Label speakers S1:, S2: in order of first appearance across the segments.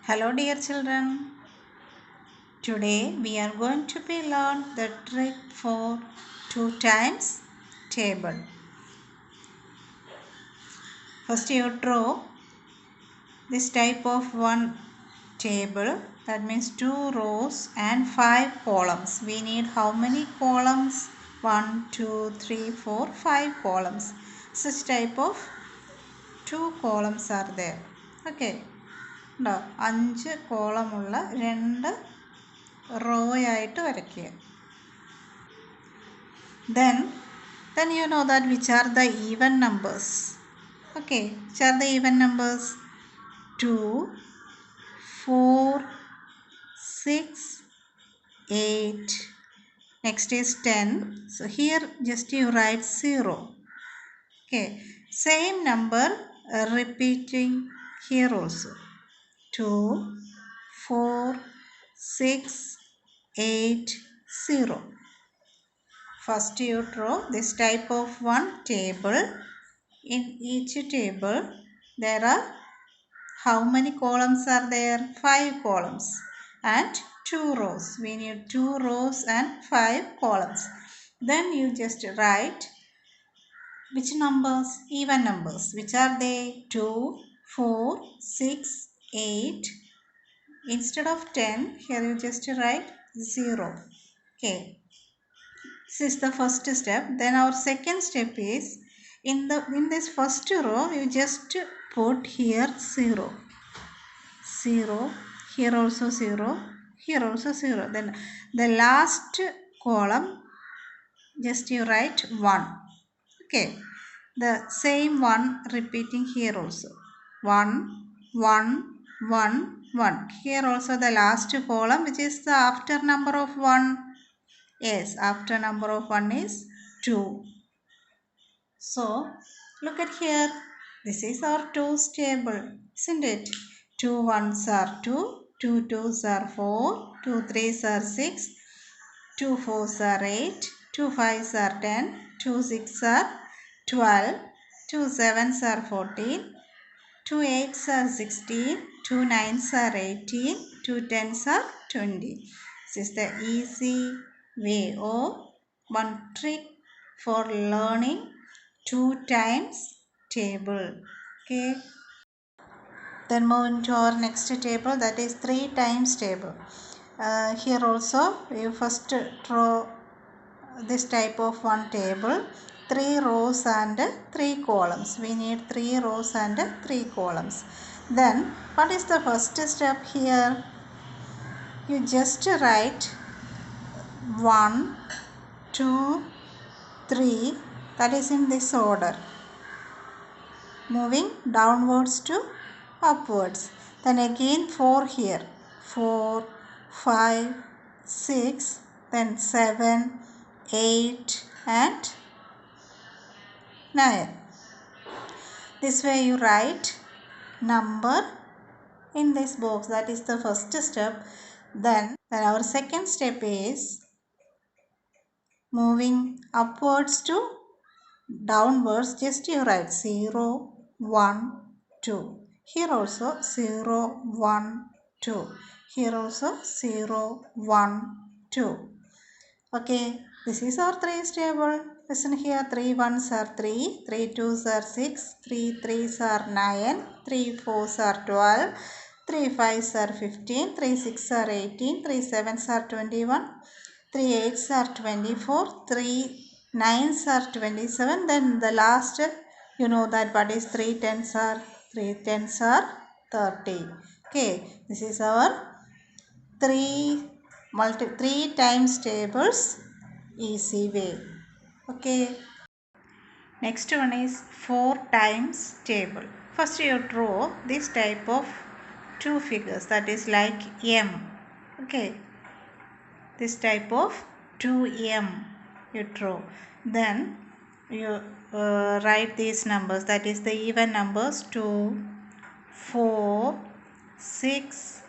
S1: Hello dear children. Today we are going to be learn the trick for 2 times table. First you draw this type of one table, that means 2 rows and 5 columns. We need how many columns? 1, 2, 3, 4, 5 columns. Such type of 2 columns are there. Okay. ഉണ്ടോ 5 കോളമുള്ള 2 raw ആയിട്ട് വരയ്ക്കുക. Then you know that which are the even numbers. Okay, which are the even numbers? 2, 4, 6, 8. Next is 10. So here just you write 0. Okay, same number repeating here also. 2, 4, 6, 8, 0. First you draw this type of one table. In each table there are how many columns are there? 5 columns and 2 rows. We need 2 rows and 5 columns. Then you just write which numbers? Even numbers. Which are they? 2, 4, 6, 8. Instead of 10, here you just write 0. Okay. This is the first step. Then our second step is in this first row you just put here 0. 0. Here also 0. Here also 0. Then the last column just you write 1. Okay. The same one repeating here also. 1, 1, 1, 1. Here also the last column, which is the after number of 1. Yes, after number of 1 is 2. So, look at here. This is our 2's table, isn't it? 2 ones are 2, 2 twos are 4, 2 threes are 6, 2 fours are 8, 2 fives are 10, 2 six are 12, 2 sevens are 14, 2 eights are 16, 2 nines are 18, 2 tens are 20. This is the easy way or one trick for learning 2 times table. Okay. Then moving to our next table, that is 3 times table. Here also you first draw this type of one table, 3 rows and 3 columns. We need 3 rows and 3 columns. Then what is the first step here? You just write 1, 2, 3, that is in this order, moving downwards to upwards. Then again 4 here, 4, 5, 6, then 7, 8 and 9. This way you write number in this box. That is the first step. Then our second step is moving upwards to downwards. Just you write 0, 1, 2. Here also 0, 1, 2. Here also 0, 1, 2. Okay, this is our 3's table. Listen here, 3 ones are 3, 3 twos are 6, 3 threes are 9, 3 fours are 12, 3 fives are 15, 3 six are 18, 3 sevens are 21, 3 eights are 24, 3 nines are 27. Then the last, you know that what is 3 tens are? 3 tens are 30. Okay, this is our 3 times tables easy way. Okay, next one is 4 times table. First you draw this type of 2 figures, that is like M. Okay, this type of 2M you draw. Then you write these numbers, that is the even numbers, 2, 4, 6,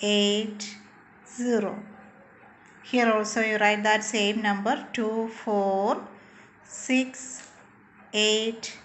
S1: 8, 0. Here also you write that same number, 2, 4, 6, 8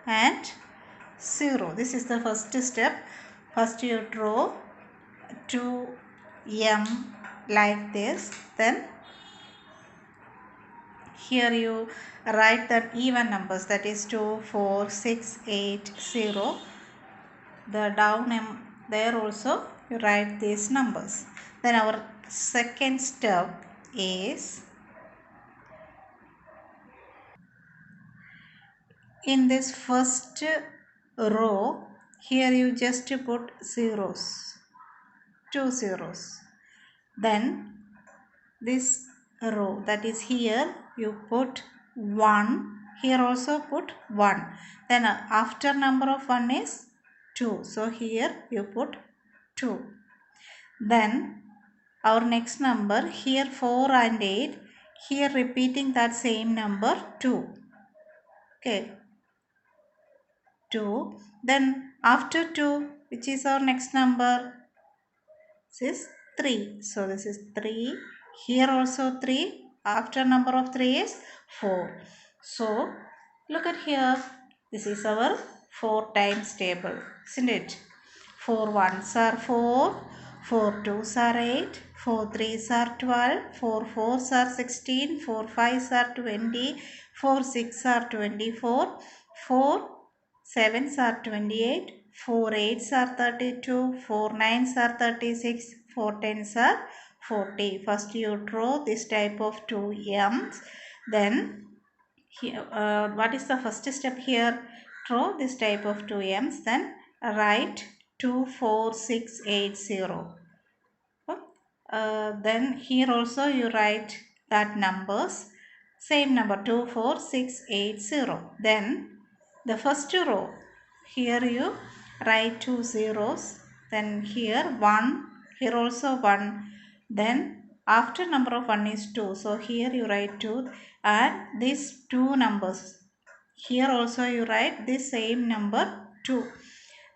S1: and 0. This is the first step. First you draw 2m like this. Then here you write the even numbers, that is 2, 4, 6, 8, 0. The down m there also you write these numbers. Then our second step is, in this first row, here you just put zeros, 2 zeros. Then this row, that is here, you put 1, here also put 1. Then after number of 1 is 2, so here you put 2. Then our next number, here 4 and 8, here repeating that same number 2. Okay, 2. Then after 2, which is our next number? This is 3. So this is 3. Here also 3. After number of 3 is 4. So look at here. This is our 4 times table, isn't it? 4 ones are 4. 4 twos are 8. 4 threes are 12. 4 fours are 16. 4 fives are 20. 4 six are 24. 4 sevens are 28. 4 eights are 32. 4 nines are 36. 4 tens are 40. First you draw this type of 2 m's. Then here, what is the first step here? Draw this type of 2 m's. Then write 2, 4, 6, 8, 0. Then here also you write that numbers. Same number 2, 4, 6, 8, 0. Then the first row, here you write 2 zeros. Then here 1, here also 1. Then after number of 1 is 2. So here you write 2 and these 2 numbers. Here also you write this same number 2.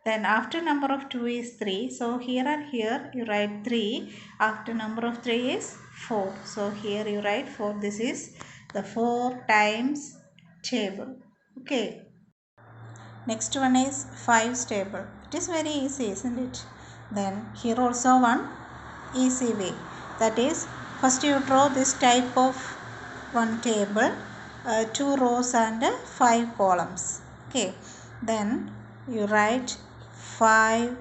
S1: Then after number of 2 is 3. So here and here you write 3. After number of 3 is 4. So here you write 4. This is the 4 times table. Okay. Next one is 5's table. It is very easy, isn't it? Then here also one easy way. That is, first you draw this type of one table, 2 rows and 5 columns. Okay. Then you write 5,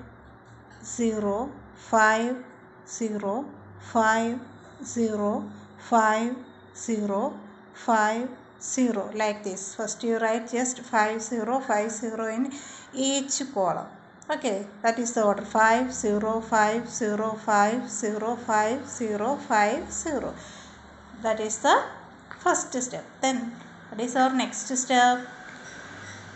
S1: 0, 5, 0, 5, 0, 5, 0, 5, 0 like this. First you write just 5, 0, 5, 0 in each column. Okay, that is the order. 5, 0, 5, 0, 5, 0, 5, 0, 5, 0. That is the first step. Then what is our next step?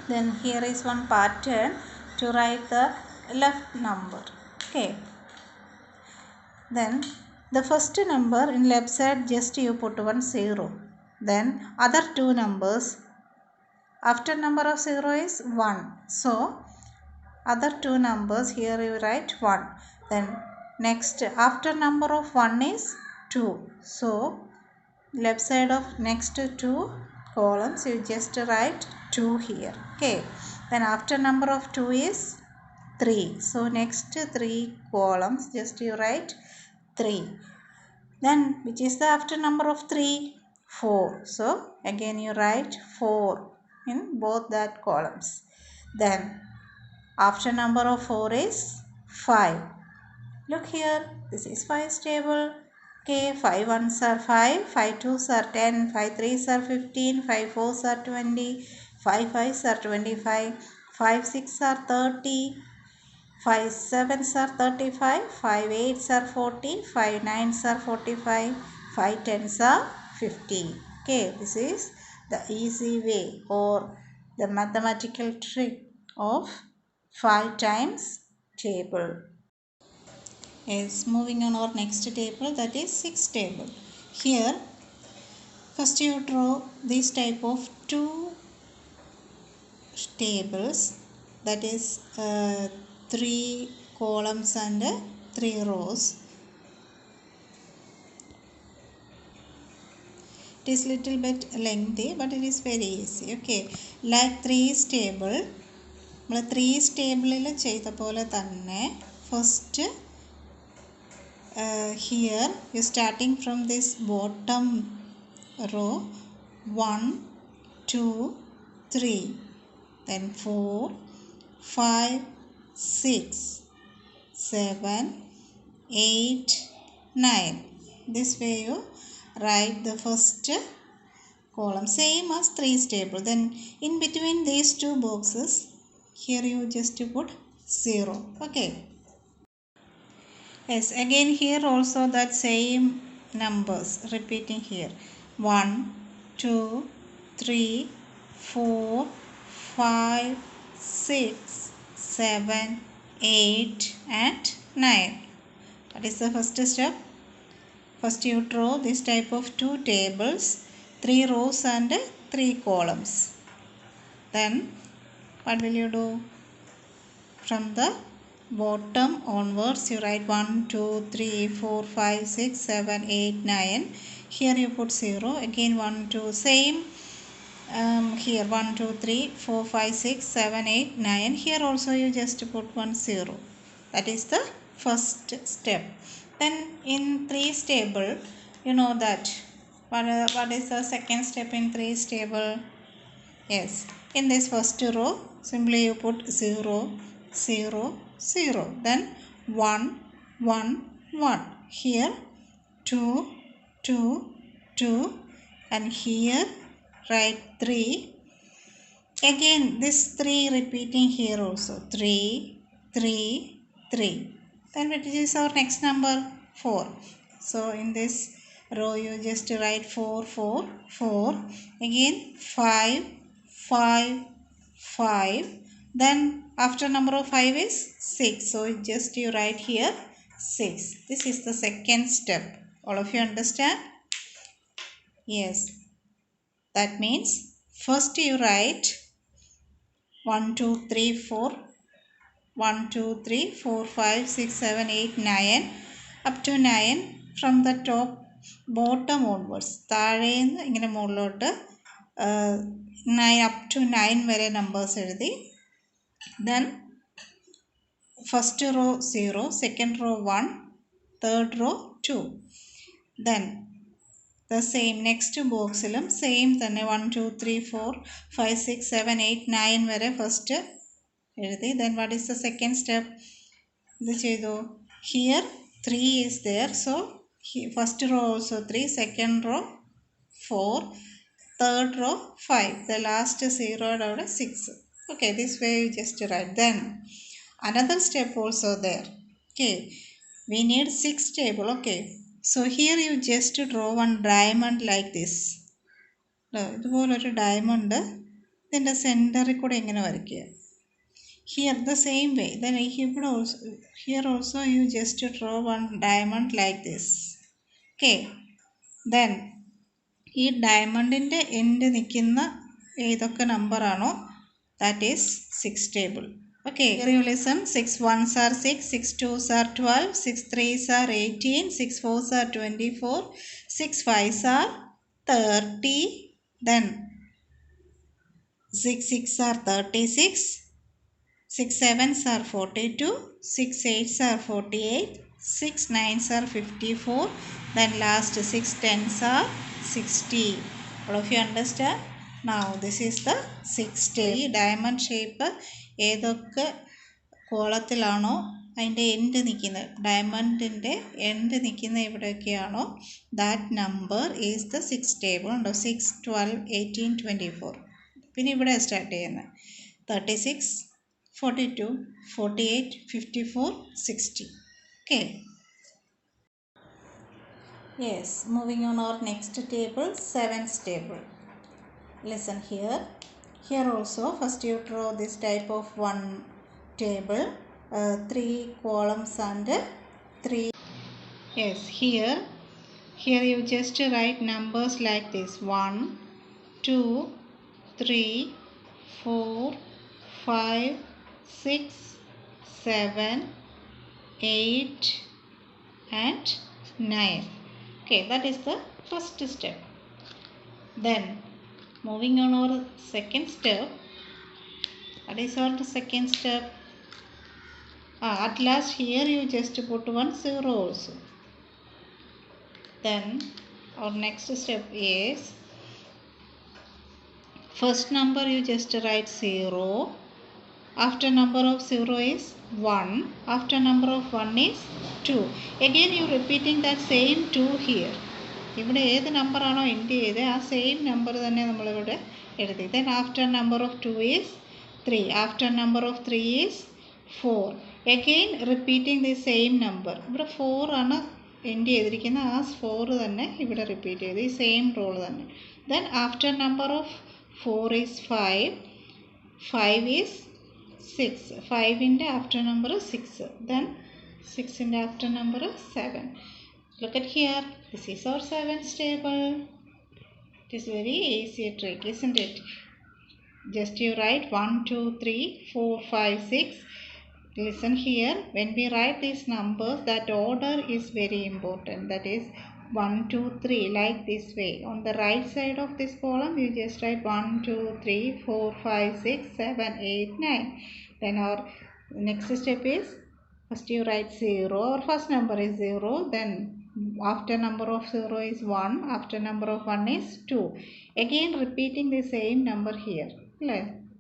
S1: Then here is one pattern to write the left number. Okay. Then the first number in left side, just you put 1 0. Then other two numbers, after number of 0 is 1. So other two numbers, here you write 1. Then next after number of 1 is 2. So left side of next 2 columns you just write 2 here. Okay. Then after number of 2 is 3. So next 3 columns just you write 3. Then which is the after number of 3? 4. So again you write 4 in both that columns. Then after number of 4 is 5. Look here, this is 5's table. Okay, 5 ones are 5, 5 twos are 10, 5 threes are 15, 5 fours are 20, 5 fives are 25, 5 six are 30, 5 sevens are 35, 5 eights are 40, 5 nines are 45, 5 tens are 50. Okay, this is the easy way or the mathematical trick of 5 times table. Is moving on our next table, that is 6 table. Here first you draw this type of 2 tables, that is 3 columns and 3 rows. It is little bit lengthy but it is very easy. Okay, like 3's table, 3's table ചെയ്ത പോലെ തന്നെ first here you starting from this bottom row 1 2 3, then 4 5 6 7 8 9. This way you write the first column, same as 3 table. Then in between these two boxes, here you just put 0. Okay. Yes, again here also that same numbers repeating here. 1 2 3 4 5 6 7 8 and 9. That is the first step. First you draw this type of 2 tables, 3 rows and 3 columns. Then what will you do? From the bottom onwards you write 1 2 3 4 5 6 7 8 9. Here you put 0. Again 1 2, same here 1 2 3 4 5 6 7 8 9. Here also you just put 1 0. That is the first step. Then in 3's table, you know that what is the second step in 3's table? Yes, in this first row simply you put 0 0 0, then 1 1 1. Here 2 2 2, and here write 3. Again this 3 repeating here also, 3 3 3. Then what is our next number? 4. So in this row you just write 4 4 4. Again 5 5 5. Then after number of 5 is 6. So just you write here 6. This is the second step. All of you understand? Yes. That means first you write 1 2 3 4. 1 2 3 4 5 6 7 8 9 up to 9. From the top bottom onwards, താഴേന്ന് ഇങ്ങനെ മുകളിലോട്ട് 9 up to 9 വരെ numbers എഴുതി. Then first row 0, second row 1, third row 2. Then the same next boxilum same തന്നെ 1 2 3 4 5 6 7 8 9 വരെ first എഴുതി. Then what is the second step? ഇത് ചെയ്തു. Here 3 is there, so first row also 3, second row 4, third row 5, the last 0 അവിടെ 6. Okay, this way you just write. Then another step also there. Okay, we need 6 table. Okay, so here you just draw one diamond like this. ഇതുപോലൊരു diamond ഇതിൻ്റെ സെൻറ്ററിൽ കൂടെ ഇങ്ങനെ വരയ്ക്കുക. Here the same way. Then here also you just draw one diamond like this. Okay. Then ഈ ഡയമണ്ടിൻ്റെ end നിൽക്കുന്ന ഏതൊക്കെ number ആണോ that is 6 table. Okay, here you listen. 6 1s are 6, 6 2s are 12, 6 3s are 18, 6 4s are 24, 6 5s are 30, then 6 6 are 36, 6 7s are 42, 6 8s are 48, 6 9s are 54, then last 6 10s are 60. All of you understand? Now this is the 6 diamond shape. ഏതൊക്കെ കോളത്തിലാണോ അതിൻ്റെ end നിൽക്കുന്നത്, ഡയമണ്ടിൻ്റെ end നിൽക്കുന്ന എവിടെയൊക്കെയാണോ that number is the 6 table. ഉണ്ടോ? 6 12 18 24. പിന്നെ ഇവിടെ start ചെയ്യുന്നത് 36 42 48 54 60. Okay. Yes, moving on our next table, 7th table. Listen here. Here also first you draw this type of one table, 3 columns and 3. Yes, here you just write numbers like this: 1 2 3 4 5 6 7 8 and 9. Okay, that is the first step. Then moving on our second step. That is our second step. At last here you just put 1 0 also. Then our next step is first number you just write 0. After number of 0 is 1. After number of 1 is 2. Again you repeating that same 2 here. ഇവിടെ ഏത് നമ്പറാണോ end ചെയ്ത് ആ same number തന്നെ നമ്മളിവിടെ എഴുതി. Then after number of 2 is 3. After number of 3 is 4. Again repeating the same number. ഇവിടെ 4 ആണ് end ചെയ്തിരിക്കുന്നത്. ആ 4 തന്നെ ഇവിടെ റിപ്പീറ്റ് ചെയ്ത് ഈ സെയിം റോൾ തന്നെ. Then after number of 4 is 5. 5 is 6. 5ൻ്റെ ആഫ്റ്റർ നമ്പർ 6. ദെൻ 6ൻ്റെ after number 7. Look at here. This is our 7th table. It is very easy trick, isn't it? Just you write 1, 2, 3, 4, 5, 6. Listen here. When we write these numbers, that order is very important. That is 1, 2, 3 like this way. On the right side of this column, you just write 1, 2, 3, 4, 5, 6, 7, 8, 9. Then our next step is first you write 0. Our first number is 0. Then after number of 0 is 1. After number of 1 is 2. Again repeating the same number here.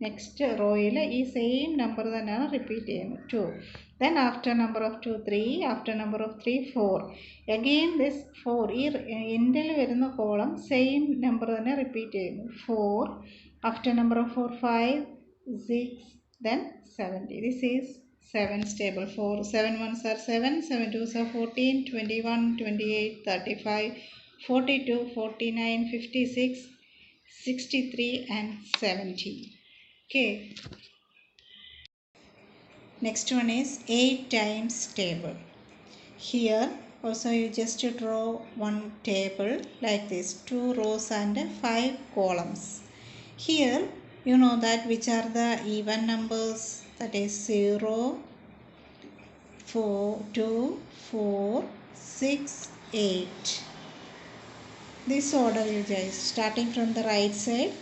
S1: Next row ഈ same number തന്നെയാണ് repeat ചെയ്യുന്നത് 2. Then after number of 2 3. After number of 3 4. Again this 4 ഈ എൻഡിൽ വരുന്ന column same number തന്നെ repeat ചെയ്യുന്നു 4. After number of 4 5 6. Then 70. This is 7's table. 4 7 1s are 7, 7 2s are 14, 21, 28, 35, 42, 49, 56, 63 and 70. Okay. Next one is 8 times table. Here also you just draw one table like this, 2 rows and 5 columns. Here you know that which are the even numbers, that is 0, 4, 2, 4, 6, 8. This order you guys, starting from the right side,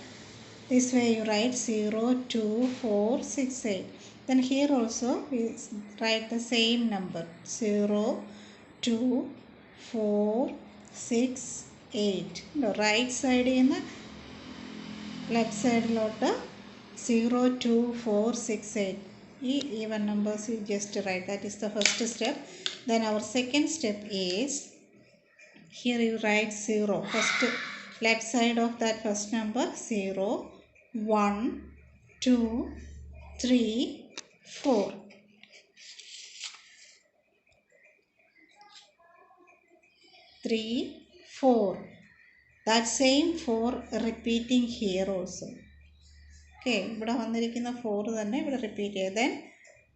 S1: this way you write 0, 2, 4, 6, 8. Then here also we write the same number 0, 2, 4, 6, 8. No, right side in the left side lot 0, 2, 4, 6, 8. Even numbers you just write. That is the first step. Then our second step is here you write 0. First left side of that first number 0, 1, 2, 3, 4. Three, 4. That same 4 repeating here also. Okay, ഇവിടെ വന്നിരിക്കുന്ന 4 തന്നെ ഇവിടെ repeat ചെയ്ത്. Then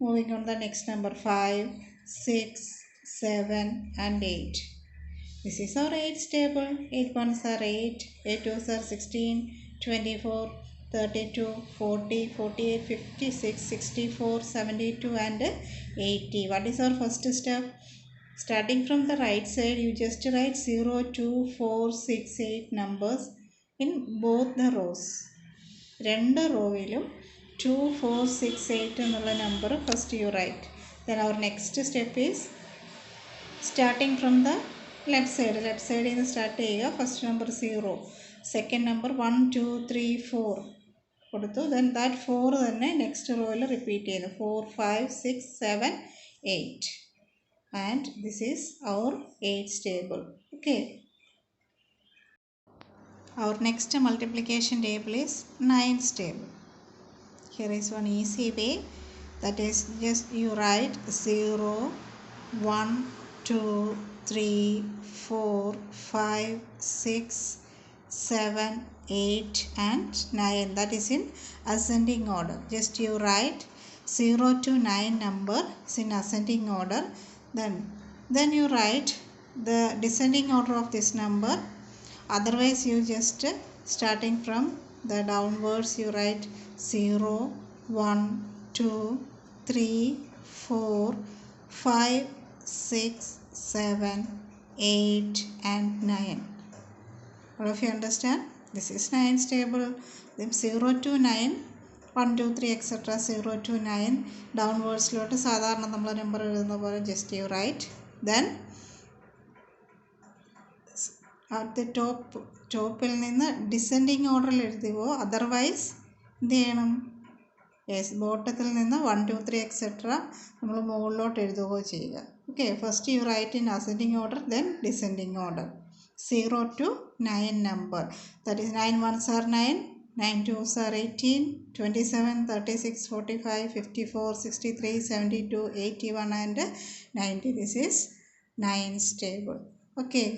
S1: moving on the next number 5, 6, 7 and 8. This is our 8's table. 8 1s are 8, 8 2s are 16, 24, 32, 40, 48, 56, 64, 72 and 80. What is our first step? Starting from the right side, you just write 0, 2, 4, 6, 8 numbers in both the rows. രണ്ട് റോയിലും 2, 4, 6, 8 എന്നുള്ള number first you write. Then our next step is starting from the left സൈഡിൽ നിന്ന് start ചെയ്യുക. First number 0, second number 1, 2, 3, 4 കൊടുത്തു. Then that 4 തന്നെ next റോയിൽ repeat ചെയ്യുന്നു 4, 5, 6, 7, 8. And this is our 8's table. Okay. Our next multiplication table is 9's table. Here is one easy way. That is just you write 0, 1, 2, 3, 4, 5, 6, 7, 8 and 9. That is in ascending order. Just you write 0 to 9 number is in ascending order. Then you write the descending order of this number. Otherwise you just starting from the downwards you write 0, 1, 2, 3, 4, 5, 6, 7, 8 and 9. All of you understand? This is 9's table. Then 0 to 9, 1, 2, 3 etc. 0 to 9 downwards ലോട്ട് സാധാരണ നമ്മൾ number എഴുതുന്ന പോലെ just you write. Then at the ടോപ്പിൽ നിന്ന് descending ഓർഡറിൽ എഴുതുകയോ otherwise എന്ത് ചെയ്യണം? യെസ്, ബോട്ടത്തിൽ നിന്ന് 1 2 3 എക്സെട്ര നമ്മൾ മുകളിലോട്ട് എഴുതുകയോ ചെയ്യുക. Okay, first you write in ascending order, then descending order. 0 to 9 number, that is 9 ones are 9, 9 twos are 18, 27, 36, 45, 54, 63, 72, 81 and 90. This is 9's table. Okay,